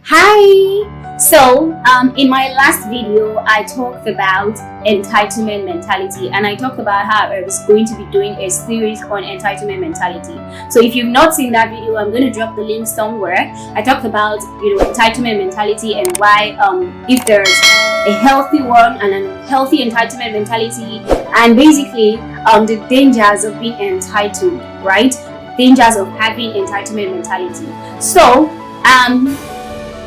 Hi! In my last video, I talked about entitlement mentality, and I talked about how I was going to be doing a series on entitlement mentality. So if you've not seen that video, I'm going to drop the link somewhere. I talked about, entitlement mentality and why, if there's a healthy one and an unhealthy entitlement mentality, and basically, the dangers of being entitled, right? Dangers of having entitlement mentality. So,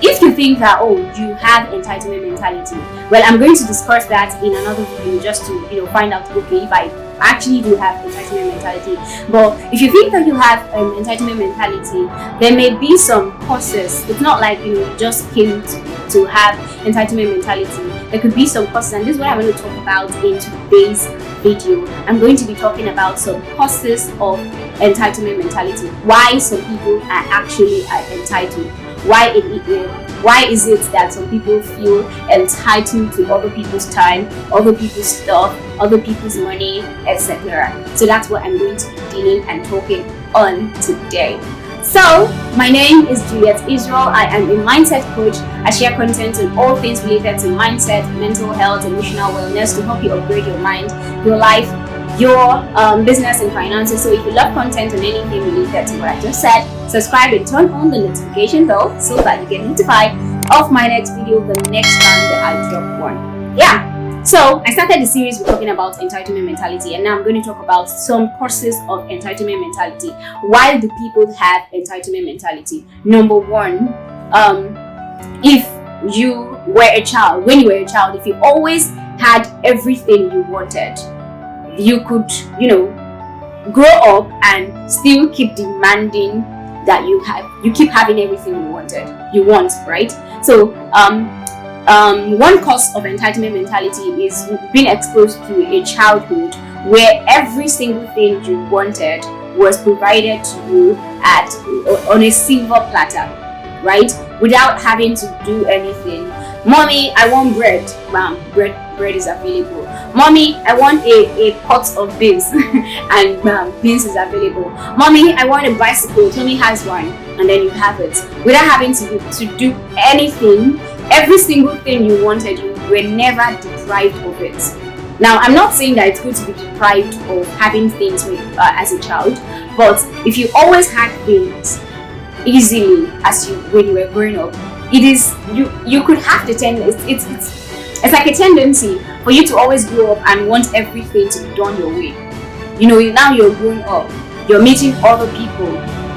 if you think that you have entitlement mentality, well, I'm going to discuss that in another video just to find out if I actually do have entitlement mentality. But if you think that you have entitlement mentality, there may be some causes. It's not like you just came to have entitlement mentality. There could be some causes, and this is what I'm going to talk about in today's video. I'm going to be talking about some causes of entitlement mentality, why some people are actually entitled. Why is it that some people feel entitled to other people's time, other people's stuff, other people's money, etc. So that's what I'm going to be dealing and talking on today. So my name is 𝐓𝐡𝐞 𝐌𝐚𝐠𝐧𝐞. I am a mindset coach. I share content on all things related to mindset, mental health, emotional wellness to help you upgrade your mind, your life, your business and finances. So if you love content on anything related to what I just said, subscribe and turn on the notification bell so that you get notified of my next video the next time that I drop one. Yeah, so I started the series with talking about entitlement mentality, and now I'm going to talk about some causes of entitlement mentality. Why do people have entitlement mentality? Number one, if you were a child, when you were a child, if you always had everything you wanted, you could grow up and still keep demanding that you keep having everything you want, right? So one cause of entitlement mentality is being exposed to a childhood where every single thing you wanted was provided to you on a silver platter, right? Without having to do anything. Mommy, I want bread. Mom, bread is available. Mommy, I want a pot of beans and beans is available. Mommy, I want a bicycle. Tommy has one, and then you have it without having to do anything. Every single thing you wanted, you were never deprived of it. Now, I'm not saying that it's good to be deprived of having things as a child, but if you always had things easily when you were growing up, it is you could have the tendency. It's like a tendency for you to always grow up and want everything to be done your way. Now you're growing up, you're meeting other people,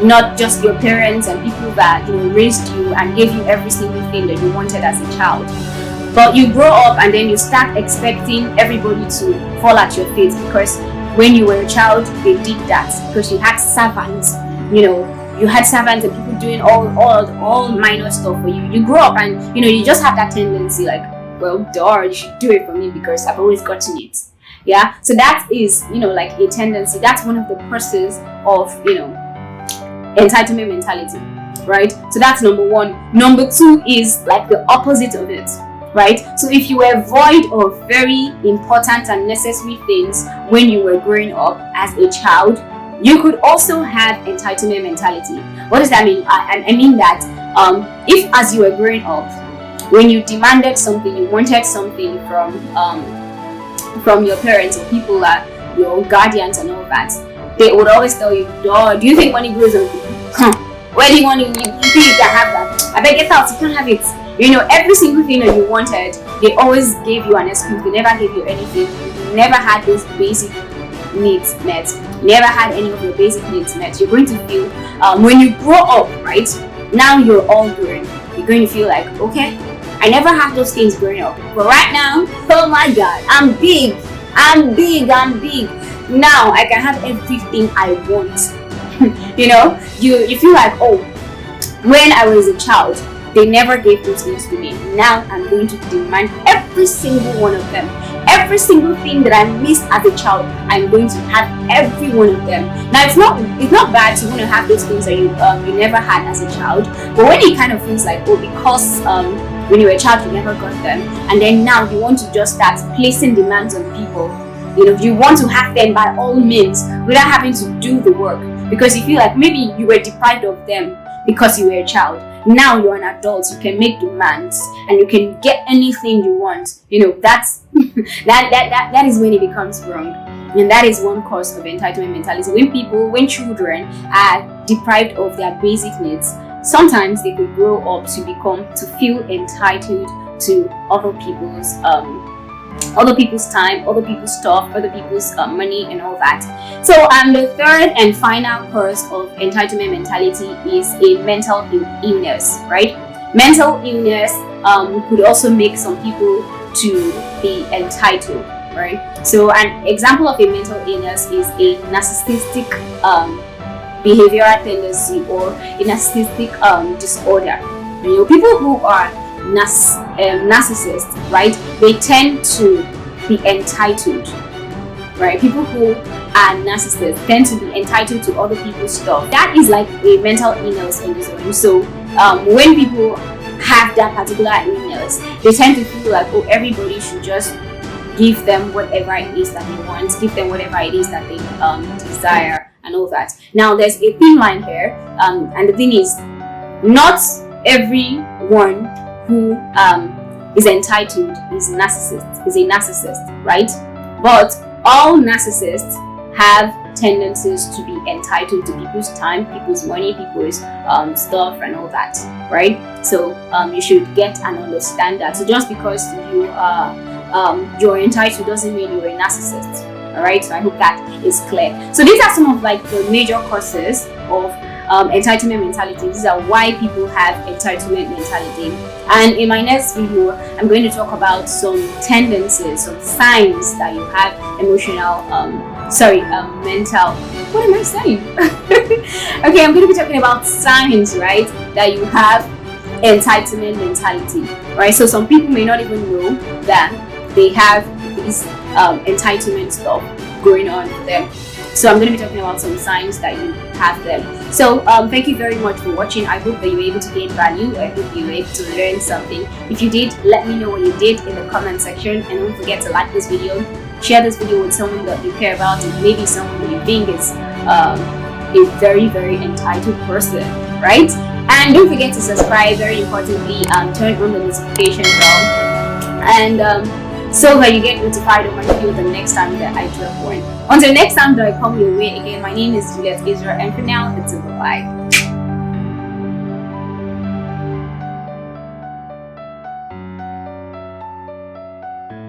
not just your parents and people that raised you and gave you every single thing that you wanted as a child. But you grow up and then you start expecting everybody to fall at your feet because when you were a child, they did that because you had servants. You had servants and people doing all minor stuff for you. You grow up and you just have that tendency like, well, you should do it for me because I've always gotten it. Yeah, so that is like a tendency. That's one of the causes of entitlement mentality, right? So that's number one. Number two is like the opposite of it, right? So if you were void of very important and necessary things when you were growing up as a child, you could also have entitlement mentality. What does that mean? I mean that if as you were growing up, when you demanded something, you wanted something from your parents or people like your guardians and all that, they would always tell you, do you think money grows on you? Where do you want you think you can have that? I beg, get out, you can't have it. Every single thing that you wanted, they always gave you an excuse. They never gave you anything. You never had those basic needs met. Never had any of your basic needs met. You're going to feel when you grow up, right? Now you're all grown. You're going to feel like, okay, I never had those things growing up, but right now, oh my God, I'm big. Now I can have everything I want. You feel like, when I was a child, they never gave those things to me. Now I'm going to demand every single one of them. Every single thing that I missed as a child, I'm going to have every one of them. Now it's not bad to want to have those things that you never had as a child, but when it kind of feels like, because when you were a child you never got them, and then now you want to just start placing demands on people. You want to have them by all means without having to do the work because you feel like maybe you were deprived of them because you were a child. now you're an adult, you can make demands and you can get anything you want. That's that is when it becomes wrong. And that is one cause of entitlement mentality. When children are deprived of their basic needs, sometimes they could grow up to feel entitled to other people's time, other people's stuff, other people's money and all that. So the third and final cause of entitlement mentality is a mental illness, right? Mental illness could also make some people to be entitled, right? So an example of a mental illness is a narcissistic behavioral tendency or a narcissistic disorder. People who are narcissists, right, they tend to be entitled, right? People who are narcissists tend to be entitled to other people's stuff. That is like a mental illness on its own. So when people have that particular illness, they tend to feel like, oh, everybody should just give them whatever it is that they want, give them whatever it is that they desire and all that. Now there's a thin line here, and the thing is, not everyone who is entitled is a narcissist, right? But all narcissists have tendencies to be entitled to people's time, people's money, people's stuff and all that, right? So you should get and understand that. So just because you're entitled doesn't mean you're a narcissist. All right, so I hope that is clear. So these are some of like the major causes of entitlement mentality. These are why people have entitlement mentality. And in my next video, I'm going to talk about some tendencies, some signs that you have mental. What am I saying? Okay, I'm going to be talking about signs, right, that you have entitlement mentality, right? So some people may not even know that they have these entitlement stuff going on for them. So I'm going to be talking about some signs that you have them. So thank you very much for watching. I hope that you were able to gain value. I hope you were able to learn something. If you did, let me know what you did in the comment section, and don't forget to like this video, share this video with someone that you care about, and maybe someone that you think is a very, very entitled person, right? And don't forget to subscribe, very importantly, turn on the notification bell, and so that you get notified of my video the next time that I drop one. Until next time that I come your way again, my name is 𝐓𝐡𝐞 𝐌𝐚𝐠𝐧𝐞, and for now, it's a bye.